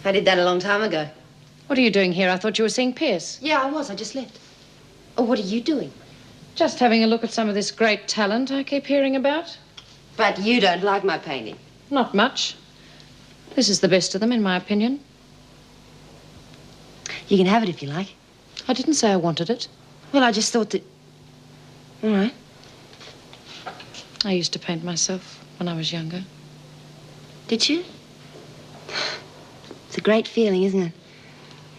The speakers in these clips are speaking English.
I did that a long time ago. What are you doing here? I thought you were seeing Pierce. Yeah, I was. I just left. Oh, what are you doing? Just having a look at some of this great talent I keep hearing about. But you don't like my painting. Not much. This is the best of them, in my opinion. You can have it if you like. I didn't say I wanted it. Well, I just thought that... All right. I used to paint myself when I was younger. Did you? It's a great feeling, isn't it?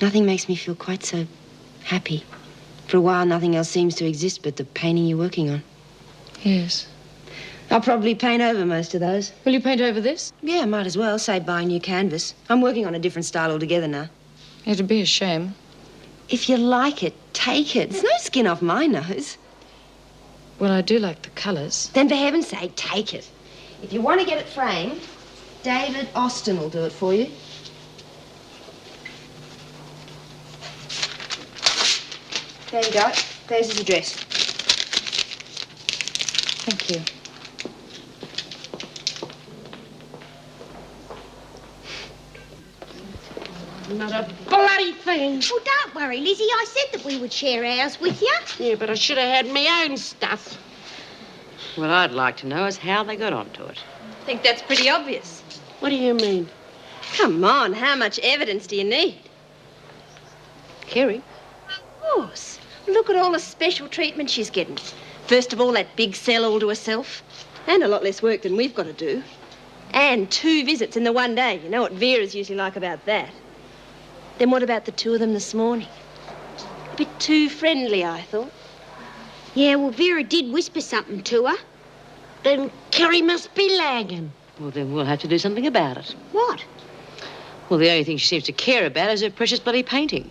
Nothing makes me feel quite so happy. For a while, nothing else seems to exist but the painting you're working on. Yes. I'll probably paint over most of those. Will you paint over this? Yeah, might as well. Say, buy a new canvas. I'm working on a different style altogether now. It'd be a shame. If you like it, take it. There's no skin off my nose. Well, I do like the colours. Then for heaven's sake, take it. If you want to get it framed, David Austin will do it for you. There you go. There's his address. Thank you. Not a bloody thing. Well, don't worry, Lizzie. I said that we would share ours with you. Yeah, but I should have had my own stuff. What I'd like to know is how they got onto it. I think that's pretty obvious. What do you mean? Come on, how much evidence do you need? Kerry? Of course. Look at all the special treatment she's getting. First of all, that big cell all to herself. And a lot less work than we've got to do. And 2 visits in the one day. You know what Vera's usually like about that. Then what about the 2 of them this morning? A bit too friendly, I thought. Yeah, well, Vera did whisper something to her. Then Kerry must be lagging. Well, then we'll have to do something about it. What? Well, the only thing she seems to care about is her precious bloody painting.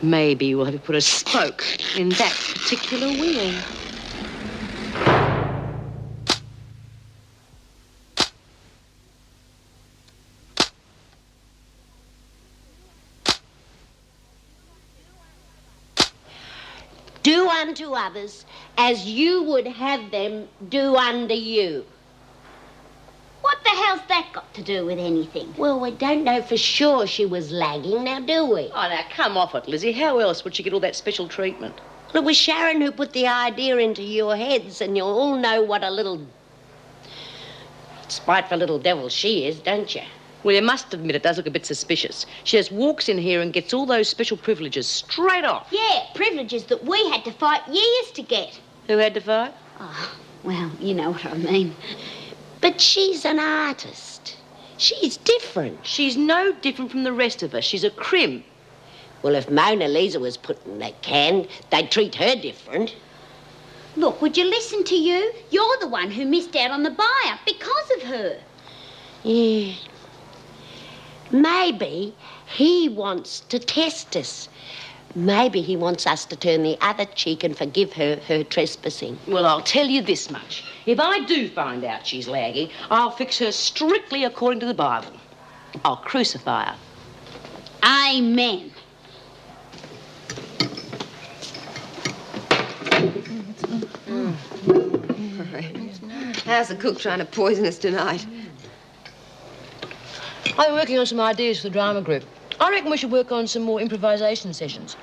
Maybe we'll have to put a spoke in that particular wheel. Do unto others as you would have them do unto you. What the hell's that got to do with anything? Well, we don't know for sure she was lagging, now do we? Oh, now, come off it, Lizzie. How else would she get all that special treatment? Well, it was Sharon who put the idea into your heads, and you all know what a little spiteful little devil she is, don't you? Well, you must admit it does look a bit suspicious. She just walks in here and gets all those special privileges straight off. Yeah, privileges that we had to fight years to get. Who had to fight? Oh, well, you know what I mean. But she's an artist. She's different. She's no different from the rest of us. She's a crim. Well, if Mona Lisa was put in that can, they'd treat her different. Look, would you listen to you? You're the one who missed out on the buyer because of her. Yeah. Maybe he wants to test us. Maybe he wants us to turn the other cheek and forgive her trespassing. Well, I'll tell you this much. If I do find out she's lagging, I'll fix her strictly according to the Bible. I'll crucify her. Amen. How's the cook trying to poison us tonight? I'm working on some ideas for the drama group. I reckon we should work on some more improvisation sessions.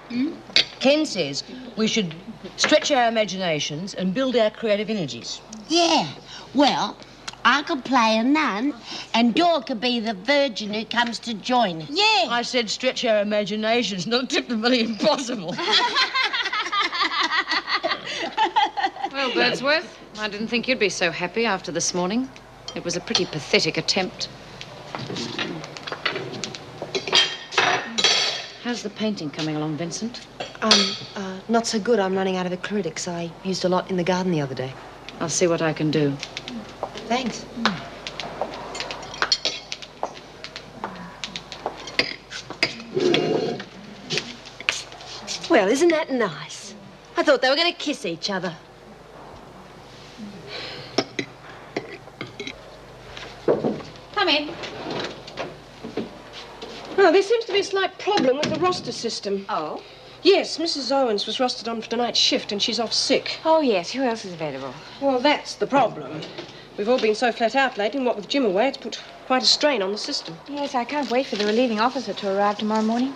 Ken says we should stretch our imaginations and build our creative energies. Yeah. Well, I could play a nun, and Dor could be the virgin who comes to join us. Yeah. I said stretch our imaginations, not typically impossible. Well, Birdsworth, I didn't think you'd be so happy after this morning. It was a pretty pathetic attempt. How's the painting coming along, Vincent? Not so good. I'm running out of acrylics. I used a lot in the garden the other day. I'll see what I can do. Thanks. Well, isn't that nice? I thought they were going to kiss each other. Come in. Oh, there seems to be a slight problem with the roster system. Oh? Yes, Mrs. Owens was rostered on for tonight's shift and she's off sick. Oh, yes. Who else is available? Well, that's the problem. We've all been so flat out lately, and what with Jim away, it's put quite a strain on the system. Yes, I can't wait for the relieving officer to arrive tomorrow morning.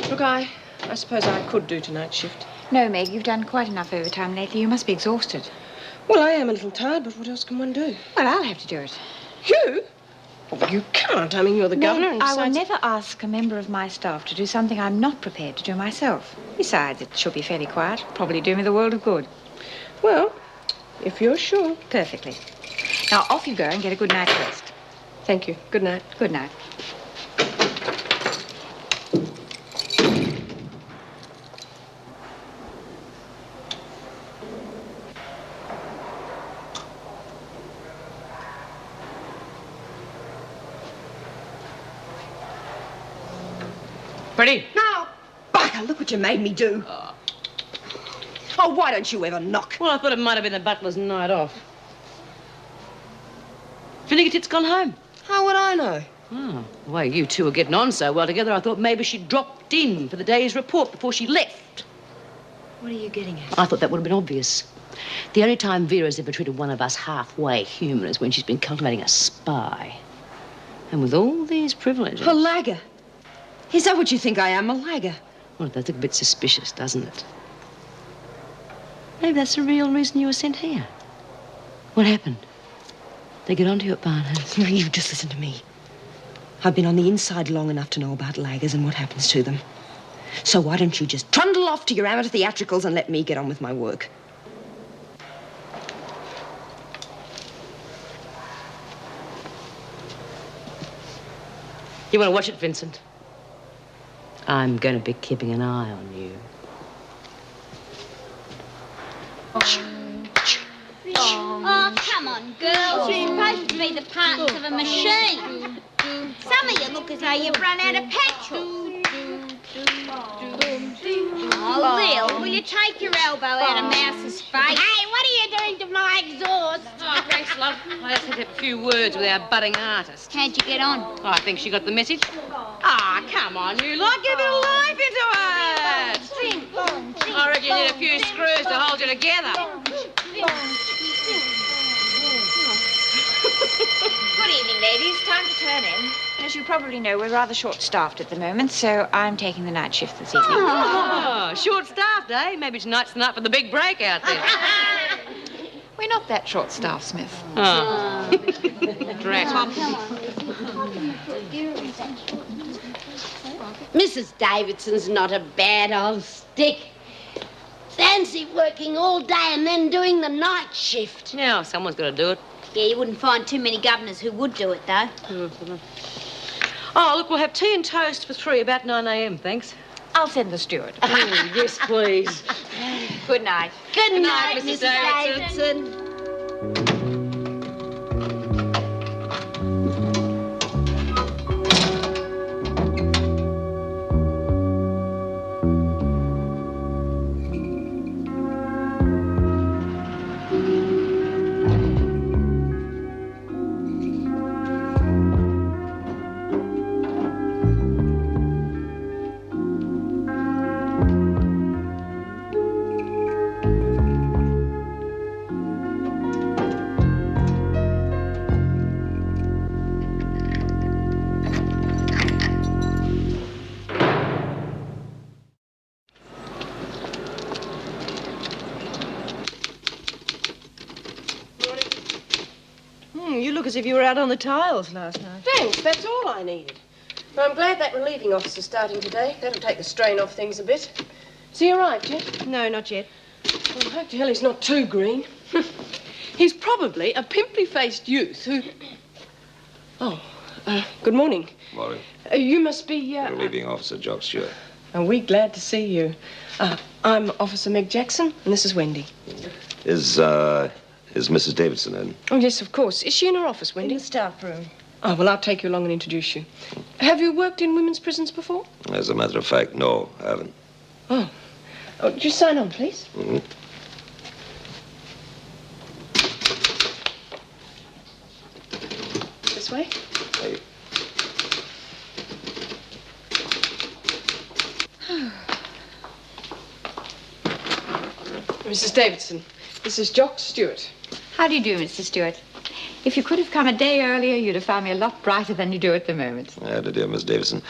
Look, I suppose I could do tonight's shift. No, Meg, you've done quite enough overtime lately. You must be exhausted. Well, I am a little tired, but what else can one do? Well, I'll have to do it. You? Oh, you can't. I mean, you're the governor, and I will besides... never ask a member of my staff to do something I'm not prepared to do myself. Besides, it should be fairly quiet. Probably do me the world of good. Well, if you're sure. Perfectly. Now, off you go and get a good night's rest. Thank you. Good night. Good night. Pretty? Now, bugger, look what you made me do. Oh, why don't you ever knock? Well, I thought it might have been the butler's night off. Finnegan's gone home. How would I know? Oh, the way you two were getting on so well together, I thought maybe she dropped in for the day's report before she left. What are you getting at? I thought that would have been obvious. The only time Vera's ever treated one of us halfway human is when she's been cultivating a spy. And with all these privileges... A lagger. Is that what you think I am, a lagger? Well, it does look a bit suspicious, doesn't it? Maybe that's the real reason you were sent here. What happened? They get onto you at Barnhurst. Now, you just listen to me. I've been on the inside long enough to know about laggers and what happens to them. So why don't you just trundle off to your amateur theatricals and let me get on with my work? You want to watch it, Vincent? I'm going to be keeping an eye on you. Oh, come on, girls. You're supposed to be the parts of a machine. Some of you look as though you've run out of petrol. Oh, Lil, will you take your elbow out of Mouse's face? Hey, what are you doing to my exhaust? Oh, thanks, love. I just had to have a few words with our budding artist. How'd you get on? Oh, I think she got the message. Ah, come on, you lot. Get a bit of life into it. I reckon you need a few screws to hold you together. Good evening, ladies. Time to turn in. As you probably know, we're rather short-staffed at the moment, so I'm taking the night shift this evening. Oh, short-staffed, eh? Maybe tonight's the night for the big break out there. We're not that short-staffed, Smith. Oh. Drat. Mrs. Davidson's not a bad old stick. Fancy working all day and then doing the night shift. Yeah, someone's got to do it. Yeah, you wouldn't find too many governors who would do it, though. Oh, look, we'll have tea and toast for 3 about 9 a.m., thanks. I'll send the steward. Oh, yes, please. Good night. Good night, Mrs. Mrs. Davidson. You look as if you were out on the tiles last night. Thanks, that's all I needed. Well, I'm glad that relieving officer's starting today. That'll take the strain off things a bit. Has he arrived yet? No, not yet. Well, I hope to hell he's not too green. He's probably a pimply-faced youth who... Oh, good morning. Morning. You must be, Relieving Officer Jock Stewart. Are we glad to see you? I'm Officer Meg Jackson, and this is Wendy. Is Mrs. Davidson in? Oh, yes, of course. Is she in her office, Wendy? In the staff room. Oh, well, I'll take you along and introduce you. Have you worked in women's prisons before? As a matter of fact, no, I haven't. Oh, just sign on, please. Mm-hmm. This way. Hey. Mrs. Davidson, this is Jock Stewart. How do you do, Mr. Stewart? If you could have come a day earlier, you'd have found me a lot brighter than you do at the moment. Dear Miss Davidson.